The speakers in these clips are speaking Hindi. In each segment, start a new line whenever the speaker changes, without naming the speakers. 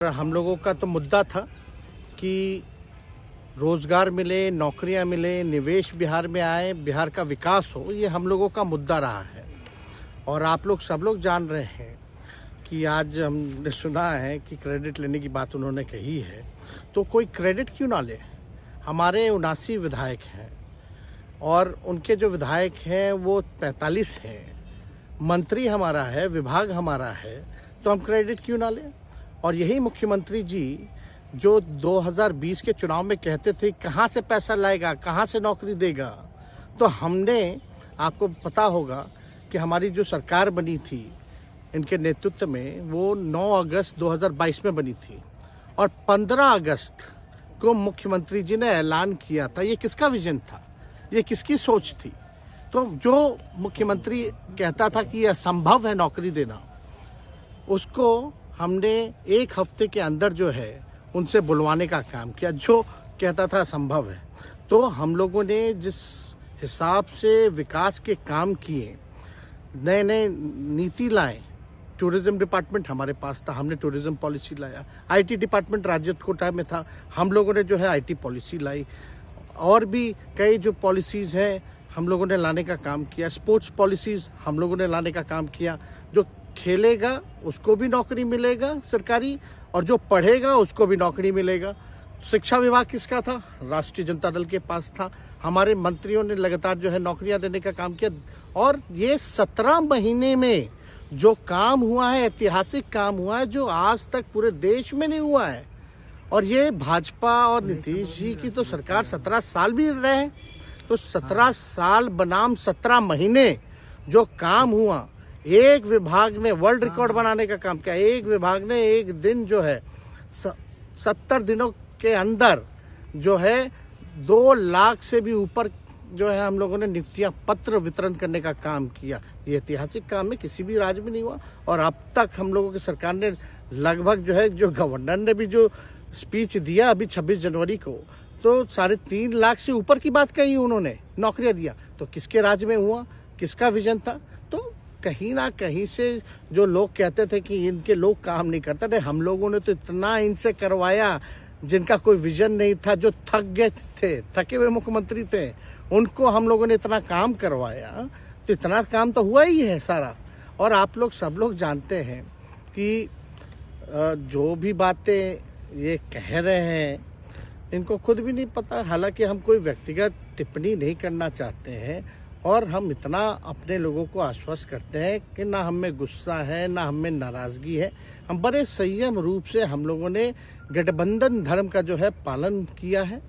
हम लोगों का तो मुद्दा था कि रोजगार मिले, नौकरियां मिले, निवेश बिहार में आए, बिहार का विकास हो, ये हम लोगों का मुद्दा रहा है। और आप लोग सब लोग जान रहे हैं कि आज हमने सुना है कि क्रेडिट लेने की बात उन्होंने कही है, तो कोई क्रेडिट क्यों ना ले। हमारे 79 विधायक हैं और उनके जो विधायक हैं वो 45 हैं, मंत्री हमारा है, विभाग हमारा है, तो हम क्रेडिट क्यों ना लें। और यही मुख्यमंत्री जी जो 2020 के चुनाव में कहते थे कहाँ से पैसा लाएगा, कहाँ से नौकरी देगा, तो हमने, आपको पता होगा कि हमारी जो सरकार बनी थी इनके नेतृत्व में, वो 9 अगस्त 2022 में बनी थी और 15 अगस्त को मुख्यमंत्री जी ने ऐलान किया था। ये किसका विजन था, ये किसकी सोच थी। तो जो मुख्यमंत्री कहता था कि यह असंभव है नौकरी देना, उसको हमने एक हफ्ते के अंदर जो है उनसे बुलवाने का काम किया। जो कहता था असंभव है, तो हम लोगों ने जिस हिसाब से विकास के काम किए, नए नए नीति लाए, टूरिज्म डिपार्टमेंट हमारे पास था, हमने टूरिज्म पॉलिसी लाया। आईटी डिपार्टमेंट राज्य कोटा में था, हम लोगों ने जो है आईटी पॉलिसी लाई। और भी कई जो पॉलिसीज हैं हम लोगों ने लाने का काम किया। स्पोर्ट्स पॉलिसीज हम लोगों ने लाने का काम किया। जो खेलेगा उसको भी नौकरी मिलेगा सरकारी, और जो पढ़ेगा उसको भी नौकरी मिलेगा। शिक्षा विभाग किसका था, राष्ट्रीय जनता दल के पास था। हमारे मंत्रियों ने लगातार जो है नौकरियां देने का काम किया। और ये 17 महीने में जो काम हुआ है, ऐतिहासिक काम हुआ है, जो आज तक पूरे देश में नहीं हुआ है। और ये भाजपा और नीतीश जी की तो सरकार 17 साल भी रहे, तो 17 साल बनाम 17 महीने जो काम हुआ, एक विभाग ने वर्ल्ड रिकॉर्ड बनाने का काम किया। एक विभाग ने एक दिन जो है 70 दिनों के अंदर जो है 2 लाख से भी ऊपर जो है हम लोगों ने नियुक्तियां पत्र वितरण करने का काम किया। ये ऐतिहासिक काम है, किसी भी राज्य में नहीं हुआ। और अब तक हम लोगों की सरकार ने लगभग जो है, जो गवर्नर ने भी जो स्पीच दिया अभी 26 जनवरी को, तो 3.5 लाख से ऊपर की बात कही उन्होंने, नौकरियां दिया। तो किसके राज्य में हुआ, किसका विजन था। तो कहीं ना कहीं से जो लोग कहते थे कि इनके लोग काम नहीं करते थे, हम लोगों ने तो इतना इनसे करवाया जिनका कोई विजन नहीं था, जो थक गए थे, थके हुए मुख्यमंत्री थे, उनको हम लोगों ने इतना काम करवाया। तो इतना काम तो हुआ ही है सारा। और आप लोग सब लोग जानते हैं कि जो भी बातें ये कह रहे हैं इनको खुद भी नहीं पता। हालांकि हम कोई व्यक्तिगत टिप्पणी नहीं करना चाहते हैं और हम इतना अपने लोगों को आश्वस्त करते हैं कि ना हमें गुस्सा है, ना हमें नाराजगी है। हम बड़े संयम रूप से हम लोगों ने गठबंधन धर्म का जो है पालन किया है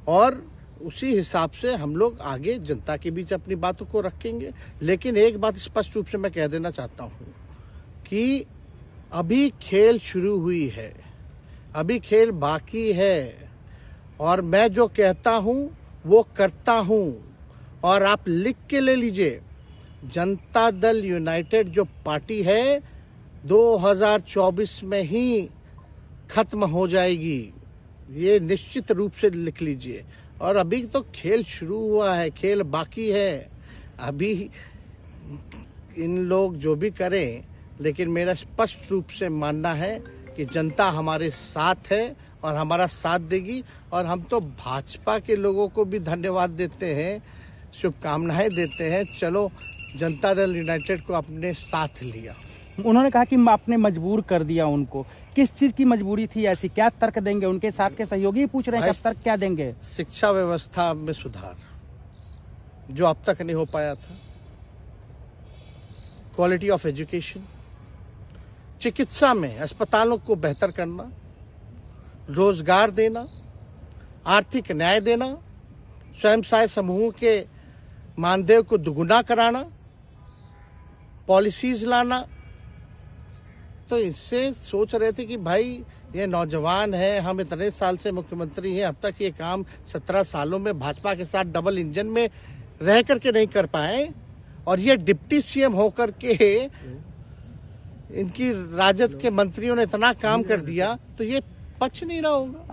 और उसी हिसाब से हम लोग आगे जनता के बीच अपनी बातों को रखेंगे। लेकिन एक बात स्पष्ट रूप से मैं कह देना चाहता हूँ कि अभी खेल शुरू हुई है, अभी खेल बाकी है। और मैं जो कहता हूँ वो करता हूँ। और आप लिख के ले लीजिए, जनता दल यूनाइटेड जो पार्टी है 2024 में ही खत्म हो जाएगी, ये निश्चित रूप से लिख लीजिए। और अभी तो खेल शुरू हुआ है, खेल बाकी है। अभी इन लोग जो भी करें, लेकिन मेरा स्पष्ट रूप से मानना है कि जनता हमारे साथ है और हमारा साथ देगी। और हम तो भाजपा के लोगों को भी धन्यवाद देते हैं, शुभकामनाएं देते हैं। चलो, जनता दल यूनाइटेड को अपने साथ लिया।
उन्होंने कहा कि आपने मजबूर कर दिया उनको। किस चीज की मजबूरी थी ऐसी, क्या तर्क देंगे? उनके साथ के सहयोगी पूछ रहे हैं, तर्क क्या देंगे?
शिक्षा व्यवस्था में सुधार जो अब तक नहीं हो पाया था, क्वालिटी ऑफ एजुकेशन, चिकित्सा में अस्पतालों को बेहतर करना, रोजगार देना, आर्थिक न्याय देना, स्वयं सहायता समूह के मानदेय को दुगुना कराना, पॉलिसीज लाना। तो इससे सोच रहे थे कि भाई ये नौजवान है, हम इतने साल से मुख्यमंत्री हैं, अब तक ये काम 17 सालों में भाजपा के साथ डबल इंजन में रह करके नहीं कर पाए, और ये डिप्टी सीएम होकर के इनकी राजद के मंत्रियों ने इतना काम कर दिया, तो ये पच नहीं रहा होगा।